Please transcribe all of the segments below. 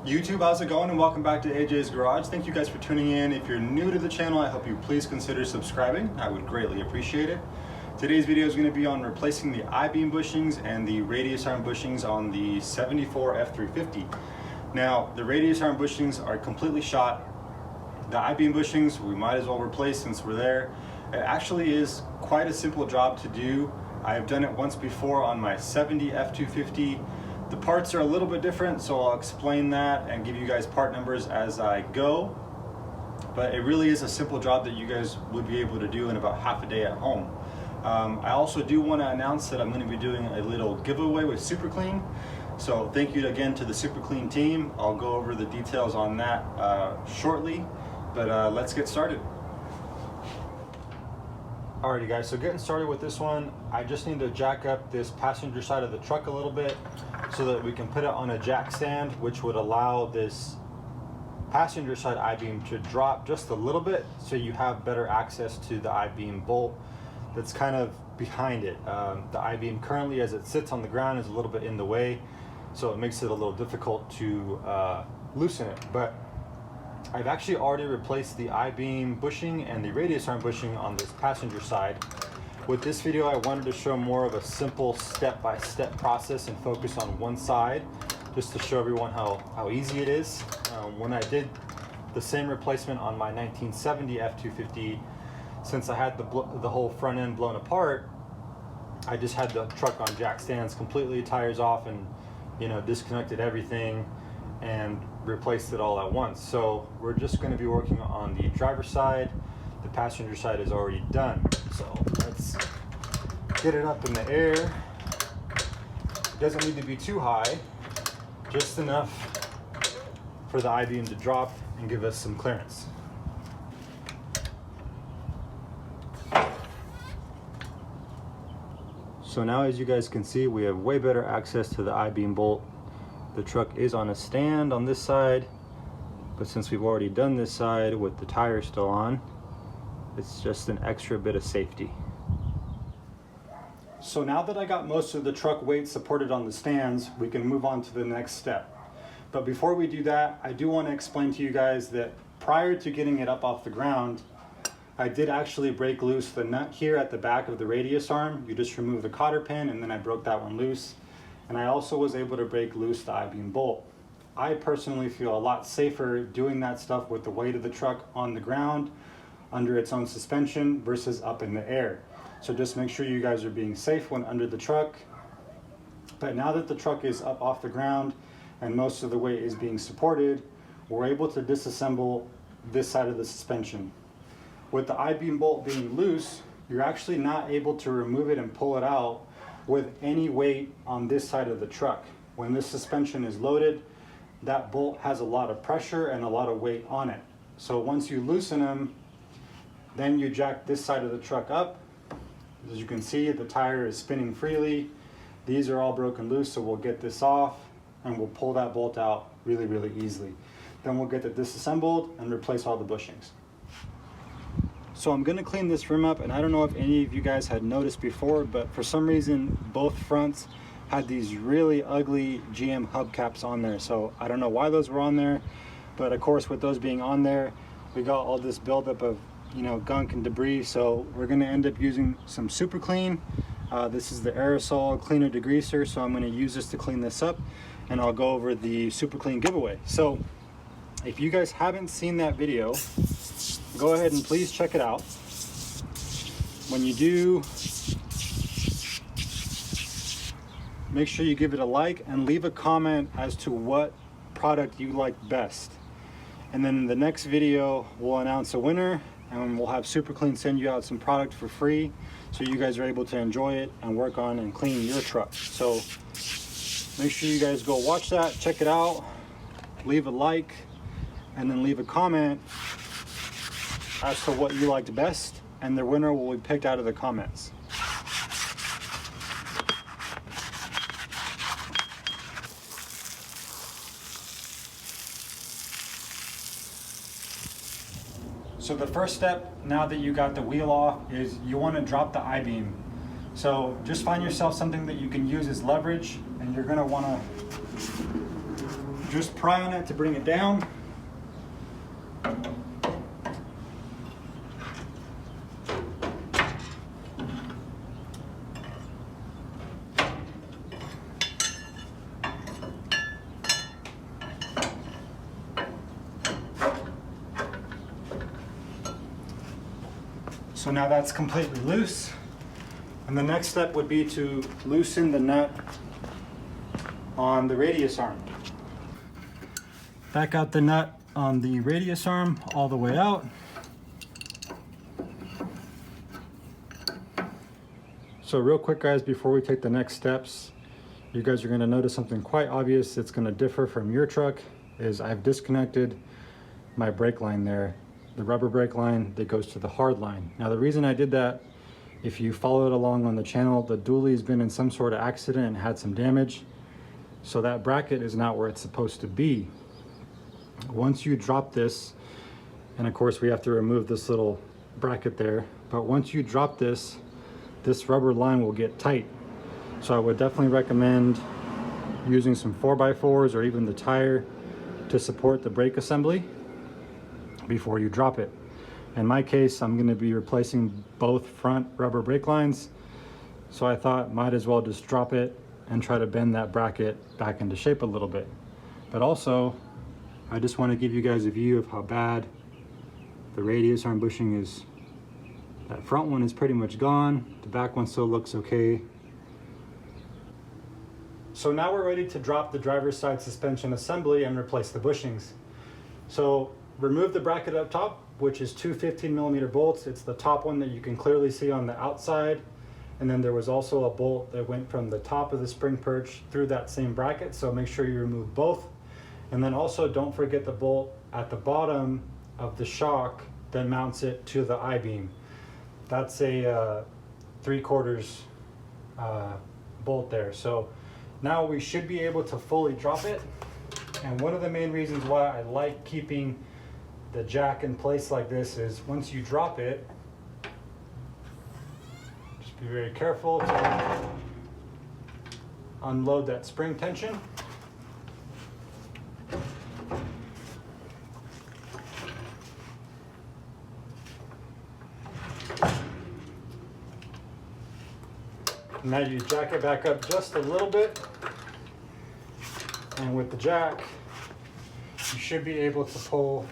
YouTube, how's it going? And welcome back to AJ's Garage. Thank you guys for tuning in. If you're new to the channel, I hope you please consider subscribing. I would greatly appreciate it. Today's video is going to be on replacing the I-beam bushings and the radius arm bushings on the 74 F350. Now, the radius arm bushings are completely shot. The I-beam bushings, we might as well replace since we're there. It actually is quite a simple job to do. I've done it once before on my 70 F250. The parts are a little bit different, so I'll explain that and give you guys part numbers as I go. But it really is a simple job that you guys would be able to do in about half a day at home. I also do want to announce that I'm going to be doing a little giveaway with Super Clean. So thank you again to the Super Clean team. I'll go over the details on that shortly, but let's get started. Alrighty guys, so getting started with this one, I just need to jack up this passenger side of the truck a little bit so that we can put it on a jack stand, which would allow this passenger side I-beam to drop just a little bit so you have better access to the I-beam bolt that's kind of behind it. The I-beam currently as it sits on the ground is a little bit in the way, so it makes it a little difficult to loosen it. But I've actually already replaced the I-beam bushing and the radius arm bushing on this passenger side. With this video, I wanted to show more of a simple step-by-step process and focus on one side, just to show everyone how easy it is. When I did the same replacement on my 1970 F250, since I had the whole front end blown apart, I just had the truck on jack stands completely, tires off, and disconnected everything and replaced it all at once. So we're just going to be working on the driver's side. The passenger side is already done. So let's get it up in the air. It doesn't need to be too high, just enough for the I-beam to drop and give us some clearance. So now, as you guys can see, we have way better access to the I-beam bolt. The truck is on a stand on this side, but since we've already done this side with the tire still on, it's just an extra bit of safety. So now that I got most of the truck weight supported on the stands, we can move on to the next step. But before we do that, I do want to explain to you guys that prior to getting it up off the ground, I did actually break loose the nut here at the back of the radius arm. You just remove the cotter pin and then I broke that one loose. And I also was able to break loose the I-beam bolt. I personally feel a lot safer doing that stuff with the weight of the truck on the ground under its own suspension versus up in the air. So just make sure you guys are being safe when under the truck. But now that the truck is up off the ground and most of the weight is being supported, we're able to disassemble this side of the suspension. With the I-beam bolt being loose, you're actually not able to remove it and pull it out with any weight on this side of the truck. When this suspension is loaded, that bolt has a lot of pressure and a lot of weight on it. So once you loosen them, then you jack this side of the truck up. As you can see, the tire is spinning freely. These are all broken loose, so we'll get this off and we'll pull that bolt out really, really easily. Then we'll get it disassembled and replace all the bushings. So I'm going to clean this rim up, and I don't know if any of you guys had noticed before, but for some reason both fronts had these really ugly GM hubcaps on there. So I don't know why those were on there, but of course with those being on there, we got all this buildup of gunk and debris. So we're going to end up using some Super Clean. This is the aerosol cleaner degreaser, so I'm going to use this to clean this up, and I'll go over the Super Clean giveaway. So if you guys haven't seen that video, go ahead and please check it out. When you do, make sure you give it a like and leave a comment as to what product you like best. And then in the next video, we'll announce a winner and we'll have Super Clean send you out some product for free so you guys are able to enjoy it and work on and clean your truck. So make sure you guys go watch that, check it out, leave a like, and then leave a comment as to what you liked best, and the winner will be picked out of the comments. So the first step, now that you got the wheel off, is you want to drop the I-beam. So just find yourself something that you can use as leverage, and you're going to want to just pry on it to bring it down. So now that's completely loose. And the next step would be to loosen the nut on the radius arm. Back out the nut on the radius arm all the way out. So real quick guys, before we take the next steps, you guys are gonna notice something quite obvious that's gonna differ from your truck, is I've disconnected my brake line there. The rubber brake line that goes to the hard line. Now the reason I did that, if you followed along on the channel, the dually's been in some sort of accident and had some damage. So that bracket is not where it's supposed to be. Once you drop this, and of course we have to remove this little bracket there, but once you drop this, this rubber line will get tight. So I would definitely recommend using some 4x4s or even the tire to support the brake assembly before you drop it. In my case, I'm going to be replacing both front rubber brake lines, so I thought might as well just drop it and try to bend that bracket back into shape a little bit. But also, I just want to give you guys a view of how bad the radius arm bushing is. That front one is pretty much gone, the back one still looks okay. So now we're ready to drop the driver's side suspension assembly and replace the bushings. So remove the bracket up top, which is two 15mm bolts. It's the top one that you can clearly see on the outside. And then there was also a bolt that went from the top of the spring perch through that same bracket. So make sure you remove both. And then also don't forget the bolt at the bottom of the shock that mounts it to the I-beam. That's a 3/4 bolt there. So now we should be able to fully drop it. And one of the main reasons why I like keeping the jack in place like this is once you drop it, just be very careful to unload that spring tension. Now you jack it back up just a little bit, and with the jack you should be able to pull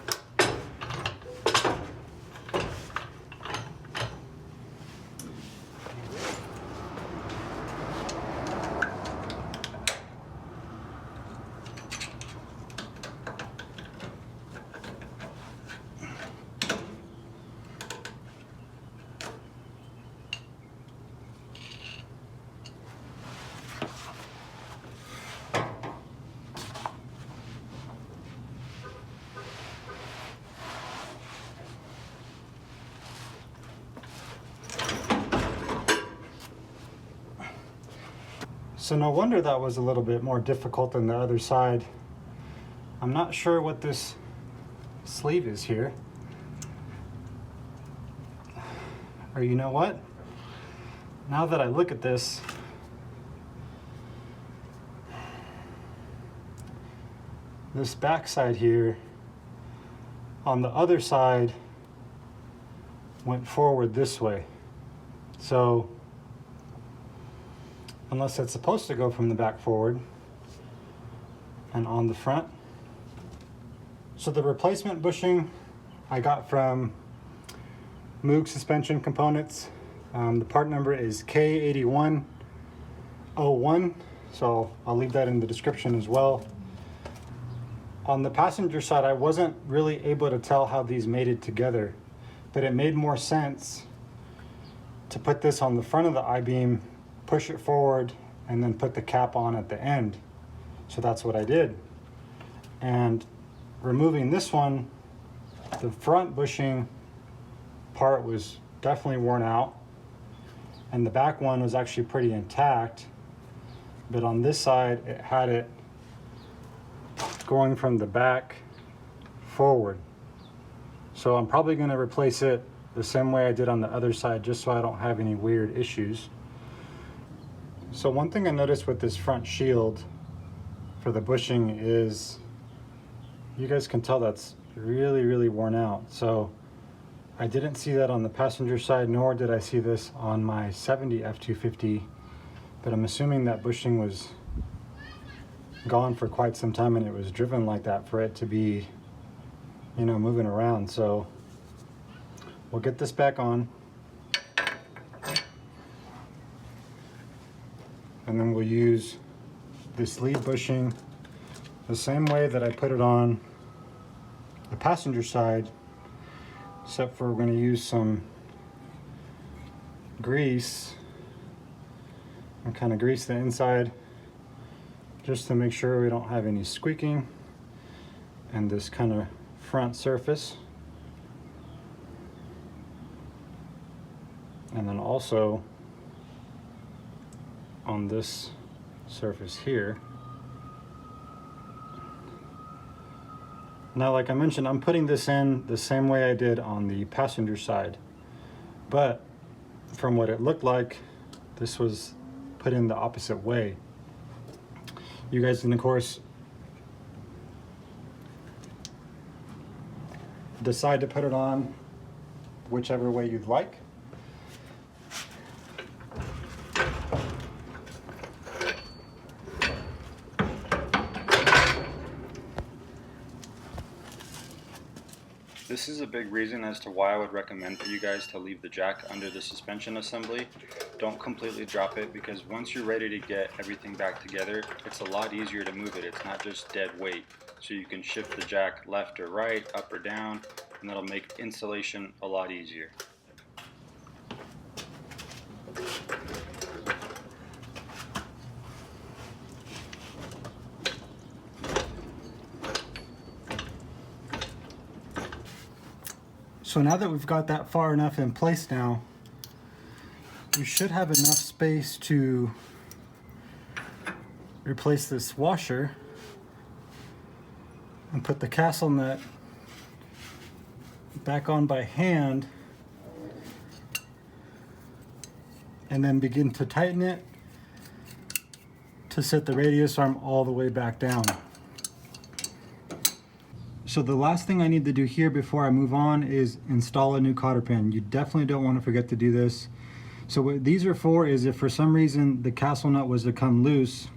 So no wonder that was a little bit more difficult than the other side. I'm not sure what this sleeve is here. Or you know what? Now that I look at this, this back side here on the other side went forward this way. So unless it's supposed to go from the back forward and on the front. So the replacement bushing I got from MOOG suspension components. The part number is K8101, so I'll leave that in the description as well. On the passenger side, I wasn't really able to tell how these mated together, but it made more sense to put this on the front of the I-beam, push it forward, and then put the cap on at the end. So that's what I did. And removing this one, the front bushing part was definitely worn out, and the back one was actually pretty intact, but on this side it had it going from the back forward. So I'm probably going to replace it the same way I did on the other side, just so I don't have any weird issues. So one thing I noticed with this front shield for the bushing is you guys can tell that's really worn out. So I didn't see that on the passenger side, nor did I see this on my 70 F250, but I'm assuming that bushing was gone for quite some time and it was driven like that for it to be, you know, moving around. So we'll get this back on, and then we'll use this lead bushing the same way that I put it on the passenger side, except for we're going to use some grease and kind of grease the inside just to make sure we don't have any squeaking, and this kind of front surface. And then also on this surface here. Now, like I mentioned, I'm putting this in the same way I did on the passenger side, but from what it looked like, this was put in the opposite way. You guys can, of course, decide to put it on whichever way you'd like. This is a big reason as to why I would recommend for you guys to leave the jack under the suspension assembly. Don't completely drop it, because once you're ready to get everything back together, it's a lot easier to move it. It's not just dead weight. So you can shift the jack left or right, up or down, and that'll make installation a lot easier. So now that we've got that far enough in place now, you should have enough space to replace this washer and put the castle nut back on by hand, and then begin to tighten it to set the radius arm all the way back down. So the last thing I need to do here before I move on is install a new cotter pin. You definitely don't want to forget to do this. So what these are for is if for some reason the castle nut was to come loose,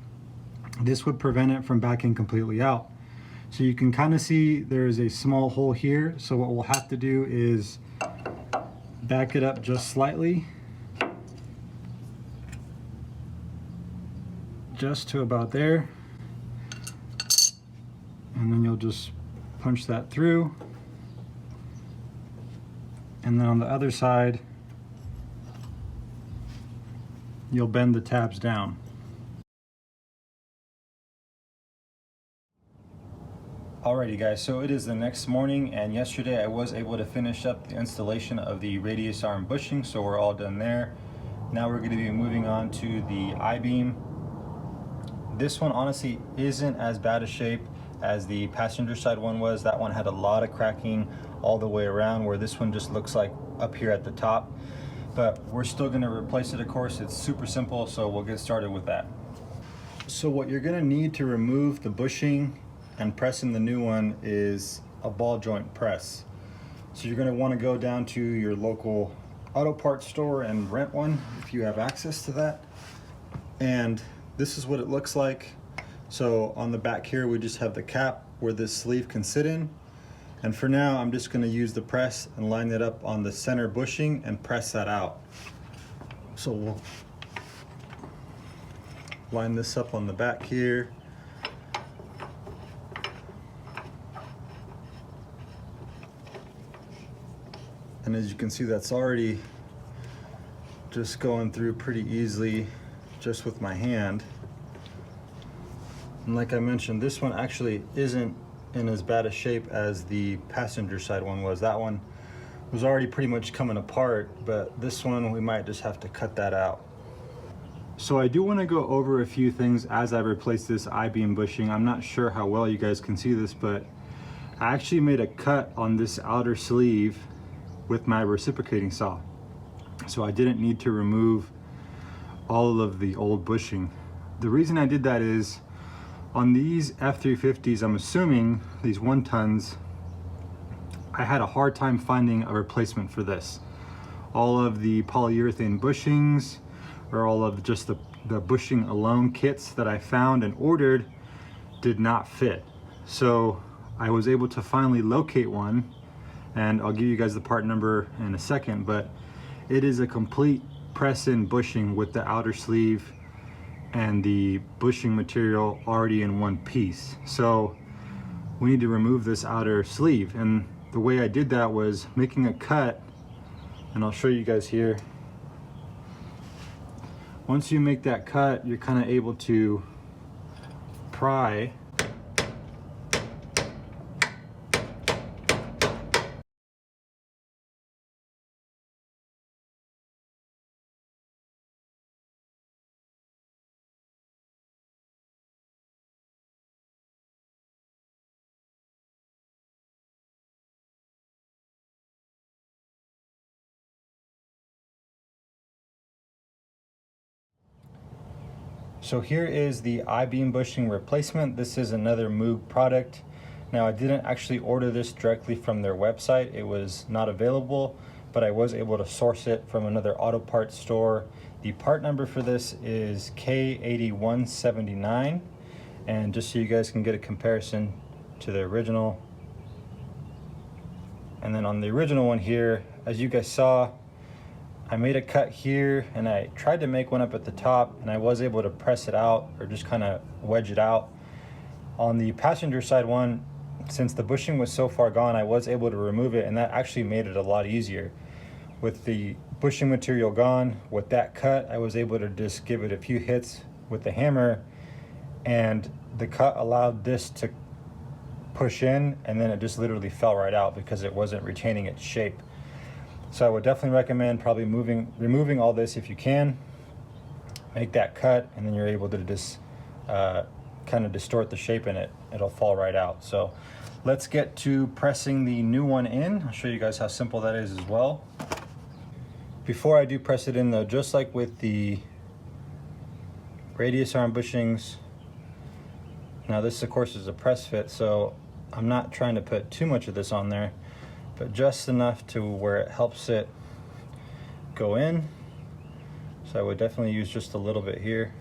this would prevent it from backing completely out. So you can kind of see there is a small hole here. So what we'll have to do is back it up just slightly, just to about there, and then you'll just punch that through, and then on the other side you'll bend the tabs down. Alrighty guys, so it is the next morning, and yesterday I was able to finish up the installation of the radius arm bushing, so we're all done there. Now we're going to be moving on to the I-beam. This one honestly isn't as bad a shape as the passenger side one was. That one had a lot of cracking all the way around, where this one just looks like up here at the top. But we're still going to replace it, of course. It's super simple, so we'll get started with that. So what you're going to need to remove the bushing and press in the new one is a ball joint press. So you're going to want to go down to your local auto parts store and rent one if you have access to that. And this is what it looks like. So on the back here we just have the cap where this sleeve can sit in, and for now I'm just going to use the press and line it up on the center bushing and press that out. So we'll line this up on the back here, and as you can see, that's already just going through pretty easily just with my hand. And like I mentioned, this one actually isn't in as bad a shape as the passenger side one was. That one was already pretty much coming apart, but this one we might just have to cut that out. So I do want to go over a few things as I replace this I-beam bushing. I'm not sure how well you guys can see this, but I actually made a cut on this outer sleeve with my reciprocating saw. So I didn't need to remove all of the old bushing. The reason I did that is On these F350s, I'm assuming these 1 tons, I had a hard time finding a replacement for this. All of the polyurethane bushings, or all of just the bushing alone kits that I found and ordered did not fit. So I was able to finally locate one, and I'll give you guys the part number in a second, but it is a complete press-in bushing with the outer sleeve and the bushing material already in one piece. So we need to remove this outer sleeve, and the way I did that was making a cut, and I'll show you guys here. Once you make that cut, you're kind of able to pry So here is the I-beam bushing replacement. This is another MOOG product. Now, I didn't actually order this directly from their website. It was not available, but I was able to source it from another auto parts store. The part number for this is K8179. And just so you guys can get a comparison to the original. And then on the original one here, as you guys saw, I made a cut here, and I tried to make one up at the top, and I was able to press it out or just kind of wedge it out. On the passenger side one, since the bushing was so far gone, I was able to remove it, and that actually made it a lot easier. With the bushing material gone, with that cut, I was able to just give it a few hits with the hammer, and the cut allowed this to push in, and then it just literally fell right out because it wasn't retaining its shape. So I would definitely recommend probably removing all this if you can. Make that cut, and then you're able to just kind of distort the shape in it. It'll fall right out. So let's get to pressing the new one in. I'll show you guys how simple that is as well. Before I do press it in though, just like with the radius arm bushings, now this of course is a press fit, so I'm not trying to put too much of this on there, but just enough to where it helps it go in. So I would definitely use just a little bit here.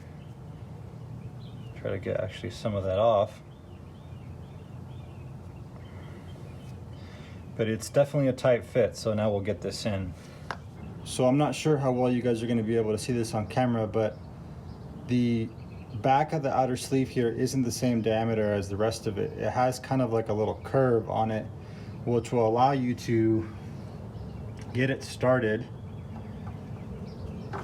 Try to get actually some of that off. But it's definitely a tight fit, so now we'll get this in. So I'm not sure how well you guys are going to be able to see this on camera, but the back of the outer sleeve here isn't the same diameter as the rest of it. It has kind of like a little curve on it, which will allow you to get it started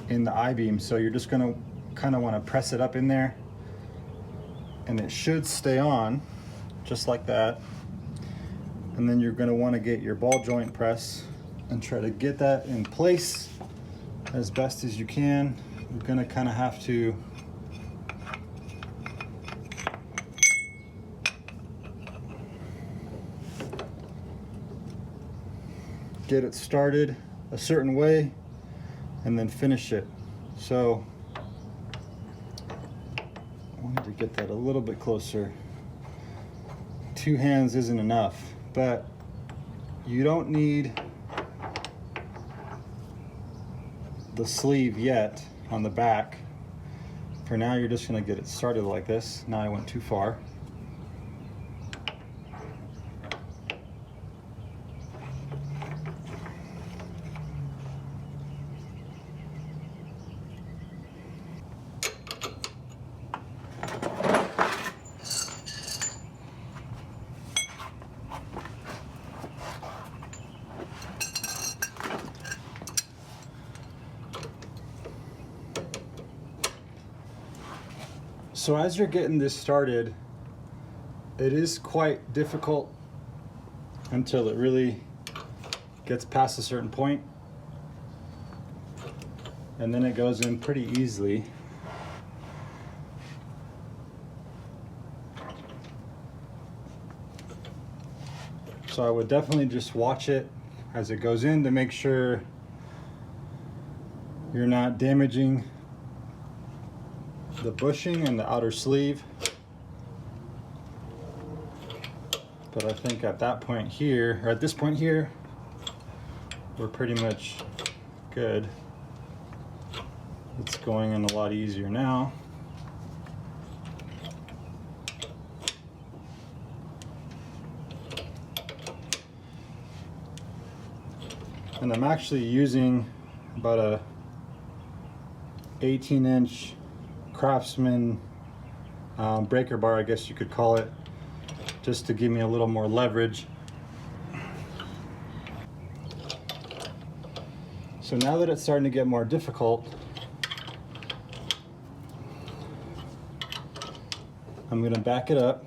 in the I-beam. So you're just going to kind of want to press it up in there, and it should stay on just like that. And then you're going to want to get your ball joint press and try to get that in place as best as you can. You're going to kind of have to get it started a certain way and then finish it. So I wanted to get that a little bit closer. 2 hands isn't enough, but you don't need the sleeve yet on the back. For now, you're just going to get it started like this. Now I went too far. So as you're getting this started, it is quite difficult until it really gets past a certain point, and then it goes in pretty easily. So I would definitely just watch it as it goes in to make sure you're not damaging the bushing and the outer sleeve. But I think at that point here, or at this point here, we're pretty much good. It's going in a lot easier now. And I'm actually using about a 18-inch Craftsman breaker bar, I guess you could call it, just to give me a little more leverage. So now that it's starting to get more difficult, I'm going to back it up.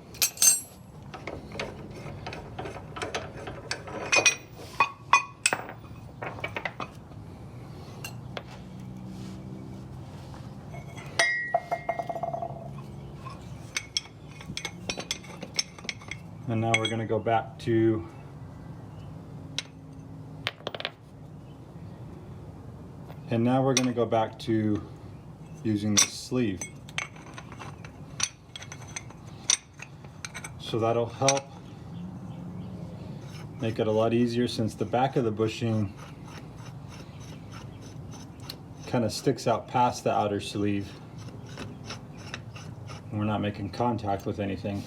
And now we're going to go back to using the sleeve. So that'll help make it a lot easier, since the back of the bushing kind of sticks out past the outer sleeve and we're not making contact with anything.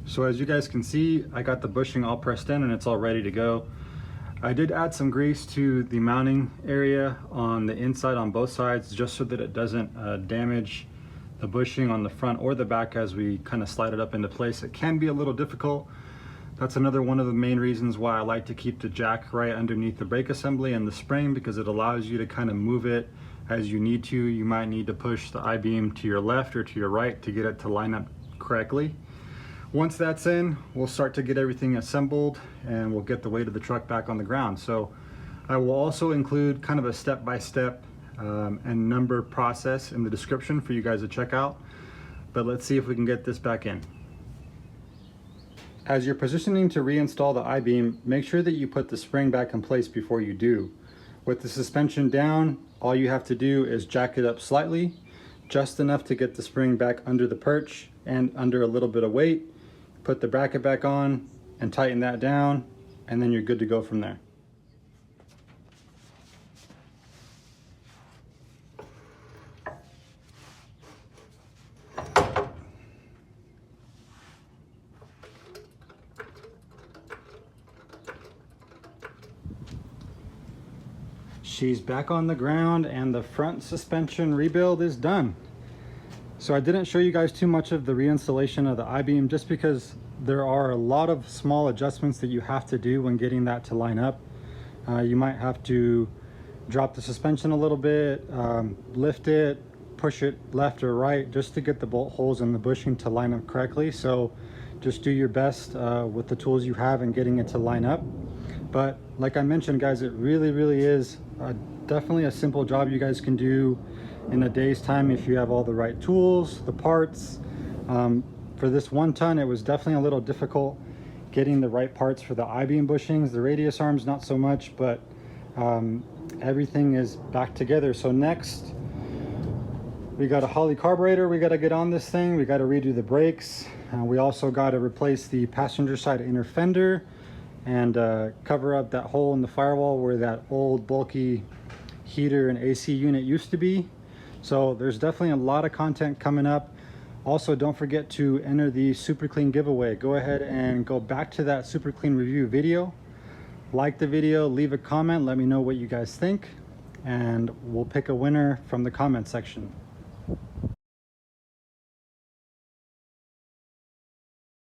So as you guys can see, I got the bushing all pressed in and it's all ready to go. I did add some grease to the mounting area on the inside on both sides, just so that it doesn't damage the bushing on the front or the back as we kind of slide it up into place. It can be a little difficult. That's another one of the main reasons why I like to keep the jack right underneath the brake assembly and the spring, because it allows you to kind of move it as you need to. You might need to push the I-beam to your left or to your right to get it to line up correctly. Once that's in, we'll start to get everything assembled and we'll get the weight of the truck back on the ground. So I will also include kind of a step-by-step and number process in the description for you guys to check out. But let's see if we can get this back in. As you're positioning to reinstall the I-beam, make sure that you put the spring back in place before you do. With the suspension down, all you have to do is jack it up slightly, just enough to get the spring back under the perch and under a little bit of weight. Put the bracket back on and tighten that down, and then you're good to go from there. She's back on the ground and the front suspension rebuild is done. So I didn't show you guys too much of the reinstallation of the I-beam, just because there are a lot of small adjustments that you have to do when getting that to line up. You might have to drop the suspension a little bit, lift it, push it left or right, just to get the bolt holes in the bushing to line up correctly. So just do your best with the tools you have in getting it to line up. But like I mentioned, guys, it really is definitely a simple job you guys can do in a day's time if you have all the right tools, the parts. For this 1 ton, it was definitely a little difficult getting the right parts for the I-beam bushings. The radius arms not so much, but everything is back together. So next, we got a Holley carburetor we got to get on this thing. We got to redo the brakes. We also got to replace the passenger side inner fender and cover up that hole in the firewall where that old bulky heater and AC unit used to be. So there's definitely a lot of content coming up. Also, don't forget to enter the Super Clean giveaway. Go ahead and go back to that Super Clean review video. Like the video, leave a comment, let me know what you guys think, and we'll pick a winner from the comment section.